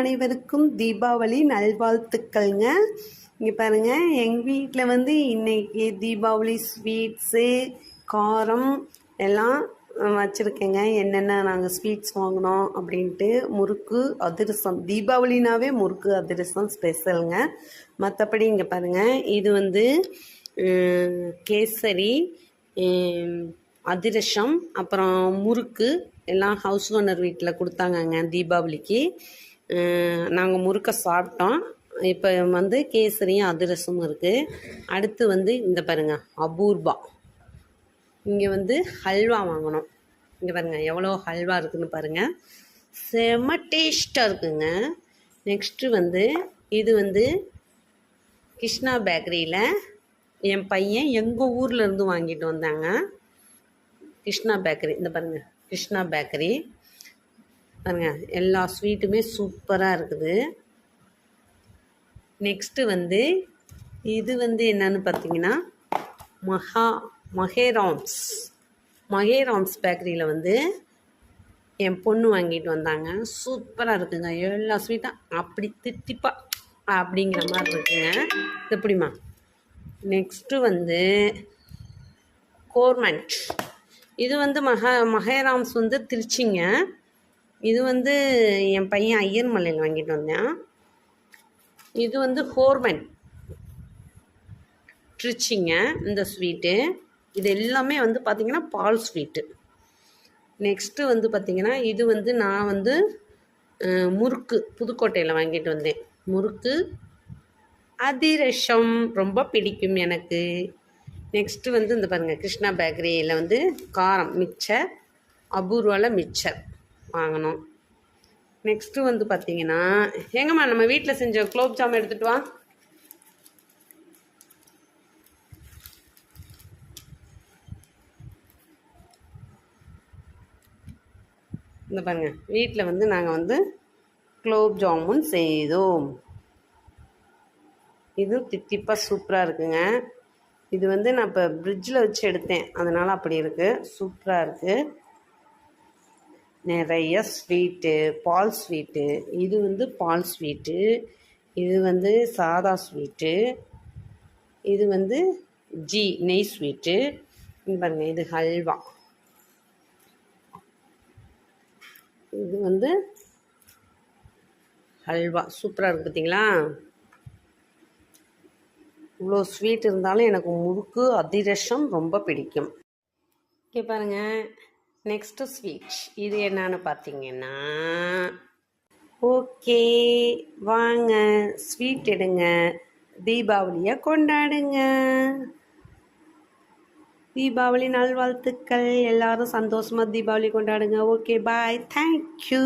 அனைவருக்கும் தீபாவளி நல்வாழ்த்துக்கள்ங்க. இங்கே பாருங்கள், எங்கள் வீட்டில் வந்து இன்னைக்கு தீபாவளி ஸ்வீட்ஸு காரம் எல்லாம் வச்சுருக்கேங்க. என்னென்ன நாங்கள் ஸ்வீட்ஸ் வாங்கினோம் அப்படின்ட்டு. முறுக்கு அதிரசம், தீபாவளினாவே முறுக்கு அதிரசம் ஸ்பெஷலுங்க. மற்றபடி இங்கே பாருங்கள், இது வந்து கேசரி, அதிரசம், அப்புறம் முறுக்கு எல்லாம் ஹவுஸ் ஓனர் வீட்டில் கொடுத்தாங்கங்க தீபாவளிக்கு. நாங்கள் முறுக்கை சாப்பிட்டோம். இப்போ வந்து கேசரியும் அதிரசமும் இருக்குது. அடுத்து வந்து இந்த பாருங்கள், அபூர்வா. இங்கே வந்து ஹல்வா வாங்கினோம். இங்கே பாருங்கள் எவ்வளோ ஹல்வா இருக்குதுன்னு பாருங்கள், செம்ம டேஸ்ட்டாக இருக்குங்க. நெக்ஸ்ட்டு வந்து இது வந்து கிருஷ்ணா பேக்கரியில் என் பையன் எங்கள் ஊரில் இருந்து வாங்கிட்டு வந்தாங்க. கிருஷ்ணா பேக்கரி, இந்த பாருங்கள் கிருஷ்ணா பேக்கரி பாருங்கள், எல்லா ஸ்வீட்டுமே சூப்பராக இருக்குது. நெக்ஸ்ட்டு வந்து இது வந்து என்னன்னு பார்த்தீங்கன்னா மகேராம்ஸ் பேக்கரியில் வந்து என் பொண்ணு வாங்கிட்டு வந்தாங்க. சூப்பராக இருக்குங்க. எல்லா ஸ்வீட்டும் அப்படி தித்திப்பா அப்படிங்கிற மாதிரி இருக்குங்க. எப்படிமா? நெக்ஸ்ட்டு வந்து கோர்மெண்ட். இது வந்து மகேராம்ஸ் வந்து திருச்சிங்க. இது வந்து என் பையன் ஐயர்மலையில் வாங்கிட்டு வந்தேன். இது வந்து கோர்மெண்ட் திருச்சிங்க இந்த ஸ்வீட்டு. இது எல்லாமே வந்து பார்த்திங்கன்னா பால் ஸ்வீட்டு. நெக்ஸ்ட்டு வந்து பார்த்திங்கன்னா இது வந்து நான் வந்து முறுக்கு புதுக்கோட்டையில் வாங்கிட்டு வந்தேன். முறுக்கு அதிரசம் ரொம்ப பிடிக்கும் எனக்கு. நெக்ஸ்ட்டு வந்து இந்த பாருங்கள், கிருஷ்ணா பேக்கரியில் வந்து காரம் மிக்சர், அபூர்வாவில் மிக்சர் வாங்கினோம். நெக்ஸ்ட்டு வந்து பார்த்திங்கன்னா, எங்கம்மா நம்ம வீட்டில் செஞ்ச குலோப் ஜாம் எடுத்துகிட்டு வா. இந்த பாருங்கள், வீட்டில் வந்து நாங்கள் வந்து குலோப் ஜாமுன் செய்தோம். இது தித்திப்பாக சூப்பராக இருக்குங்க. இது வந்து நான் இப்போ ஃப்ரிட்ஜில் வச்சு எடுத்தேன், அதனால் அப்படி இருக்குது. சூப்பராக இருக்குது. நிறைய ஸ்வீட்டு, பால் ஸ்வீட்டு. இது வந்து பால் ஸ்வீட்டு, இது வந்து சாதா ஸ்வீட்டு, இது வந்து நெய் ஸ்வீட்டு. இது பாருங்கள், இது ஹல்வா. இது வந்து ஹல்வா சூப்பராக இருக்குது பார்த்தீங்களா? இவ்வளோ ஸ்வீட் இருந்தாலும் எனக்கு முறுக்கு அதிரசம் ரொம்ப பிடிக்கும். இங்கே பாருங்கள், நெக்ஸ்ட்டு ஸ்வீட். இது என்னன்னு பார்த்தீங்கன்னா, ஓகே வாங்க ஸ்வீட் எடுங்க, தீபாவளியை கொண்டாடுங்க. தீபாவளி நல்வாழ்த்துக்கள். எல்லாரும் சந்தோஷமாக தீபாவளி கொண்டாடுங்க. Okay bye, thank you.